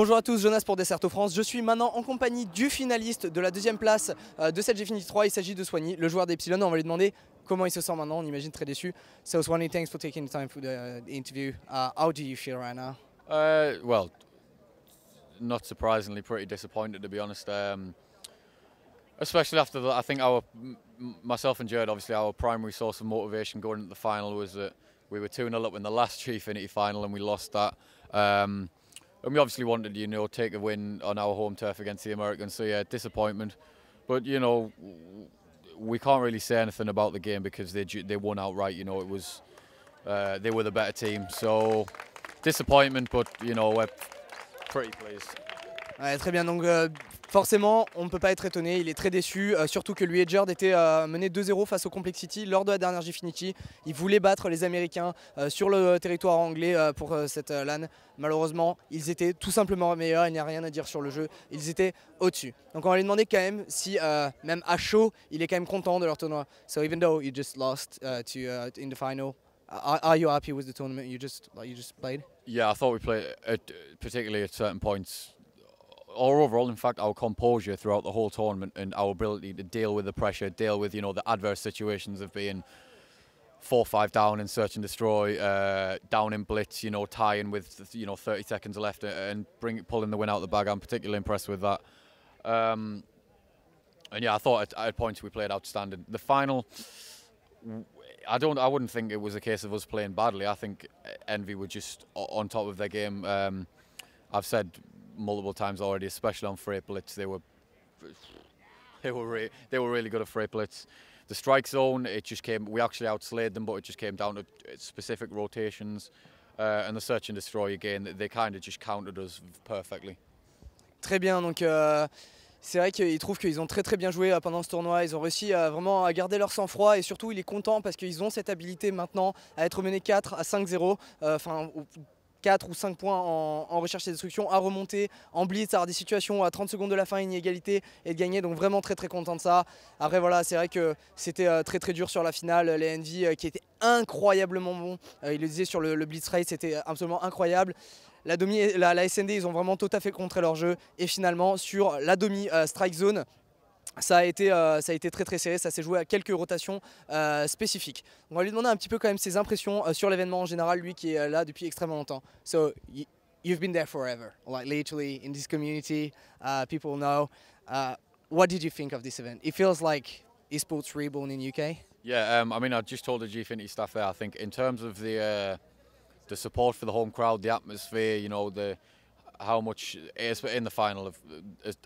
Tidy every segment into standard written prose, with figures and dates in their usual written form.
Bonjour à tous, Jonas pour DECERTOFRANCE. Je suis maintenant en compagnie du finaliste de la deuxième place de cette Gfinity 3. Il s'agit de Swanny, le joueur d'Epsilon. On va lui demander comment il se sent maintenant. On imagine très déçu. So Swanny, thanks for taking the time for the interview. How do you feel right now? Well, not surprisingly, pretty disappointed to be honest. Especially after I think myself and Jared, obviously our primary source of motivation going into the final was that we were 2-0 up in the last Gfinity final and we lost that. And we obviously wanted, take a win on our home turf against the Americans. So yeah, disappointment. But we can't really say anything about the game because they won outright. It was they were the better team. So disappointment, but we're pretty pleased. Ouais, très bien, donc forcément on ne peut pas être étonné, il est très déçu, surtout que lui et Jared étaient menés 2-0 face au Complexity lors de la dernière Gfinity. Ils voulaient battre les Américains sur le territoire anglais pour cette LAN. Malheureusement, ils étaient tout simplement meilleurs, il n'y a rien à dire sur le jeu, ils étaient au-dessus. Donc on va lui demander quand même si, même à chaud, il est quand même content de leur tournoi. So even though you just lost in the final, are you happy with the tournament you just played? Yeah, I thought we played, particularly at certain points, or overall, in fact, our composure throughout the whole tournament and our ability to deal with the pressure, deal with the adverse situations of being 4-5 down in search and destroy, down in blitz, tying with 30 seconds left and pulling the win out of the bag. I'm particularly impressed with that. And yeah, I thought at points we played outstanding. The final, I wouldn't think it was a case of us playing badly. I think Envy were just on top of their game. I've said multiple times already, especially on freight blitz, they were really good at freight blitz. The strike zone, we actually outslayed them, but it just came down to specific rotations. And the search and destroy again, they kind of just countered us perfectly. Très bien, donc c'est vrai qu'ils trouvent qu'ils ont très bien joué pendant ce tournoi. Ils ont réussi vraiment à garder leur sang-froid et surtout il est content parce qu'ils ont cette habilité maintenant à être menés 4 à 5-0, enfin 4 ou 5 points en recherche et destruction, à remonter en blitz, à avoir des situations à 30 secondes de la fin, inégalité et de gagner, donc vraiment très content de ça. Après voilà, c'est vrai que c'était très dur sur la finale, les Envy qui étaient incroyablement bons, il le disait sur le blitz race, c'était absolument incroyable. La SND, ils ont vraiment tout à fait contré leur jeu et finalement sur la demi strike zone, ça a été très serré, ça s'est joué à quelques rotations spécifiques. On va lui demander un petit peu quand même ses impressions sur l'événement en général, lui qui est là depuis extrêmement longtemps. So you've been there forever, like literally in this community, people know. What did you think of this event? It feels like esports reborn in UK. Yeah, I mean, I just told the Gfinity staff there. I think in terms of the support for the home crowd, the atmosphere, how much in the final of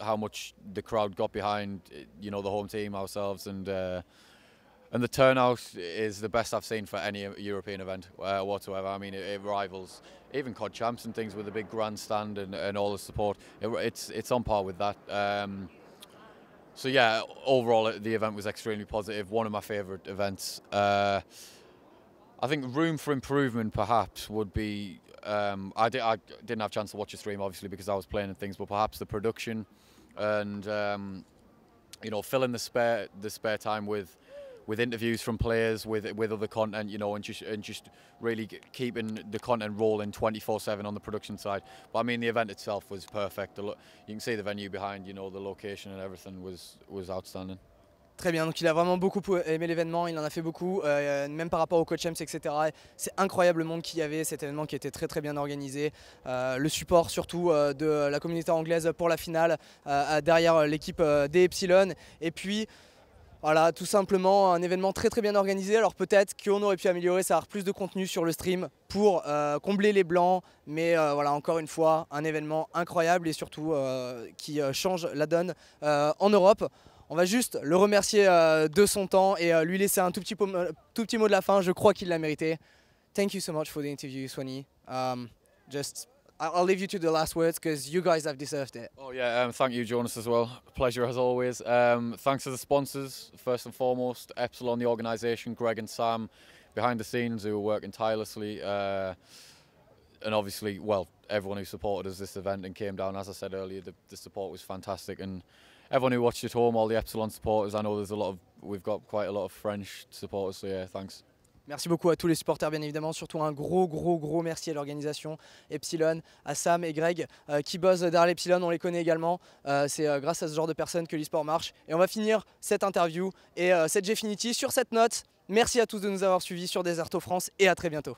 how much the crowd got behind the home team, ourselves, and the turnout is the best I've seen for any European event whatsoever. I mean, it rivals even COD champs and things with a big grandstand and all the support. It's on par with that. So yeah, overall the event was extremely positive. One of my favourite events. I think room for improvement perhaps would be. I didn't have a chance to watch the stream obviously because I was playing and things, but perhaps the production and filling the spare time with interviews from players, with other content, and just really keeping the content rolling 24/7 on the production side. But I mean, the event itself was perfect. You can see the venue behind, the location and everything was outstanding. Très bien, donc il a vraiment beaucoup aimé l'événement, il en a fait beaucoup, même par rapport au coach Ems, etc. C'est incroyable le monde qu'il y avait, cet événement qui était très bien organisé. Le support surtout de la communauté anglaise pour la finale, derrière l'équipe des Epsilon. Et puis voilà, tout simplement un événement très bien organisé. Alors peut-être qu'on aurait pu améliorer, ça avoir plus de contenu sur le stream pour combler les blancs. Mais voilà, encore une fois, un événement incroyable et surtout qui change la donne en Europe. On va juste le remercier de son temps et lui laisser un tout petit mot de la fin. Je crois qu'il l'a mérité. Thank you so much for the interview, Swanny. I'll leave you to the last words because you guys have deserved it. Oh yeah, thank you, Jonas, as well. Pleasure as always. Thanks to the sponsors, first and foremost, Epsilon, the organisation, Greg and Sam behind the scenes who are working tirelessly. And obviously, well, everyone who supported us this event and came down. As I said earlier, the support was fantastic, and everyone who watched at home, all the Epsilon supporters. I know we've got quite a lot of French supporters, so yeah, thanks. Merci beaucoup à tous les supporters bien évidemment, surtout un gros merci à l'organisation Epsilon, à Sam et Greg qui bossent derrière l'Epsilon, on les connaît également. C'est grâce à ce genre de personnes que l'e-sport marche. Et on va finir cette interview et cette Gfinity sur cette note. Merci à tous de nous avoir suivis sur DECERTOFRANCE et à très bientôt.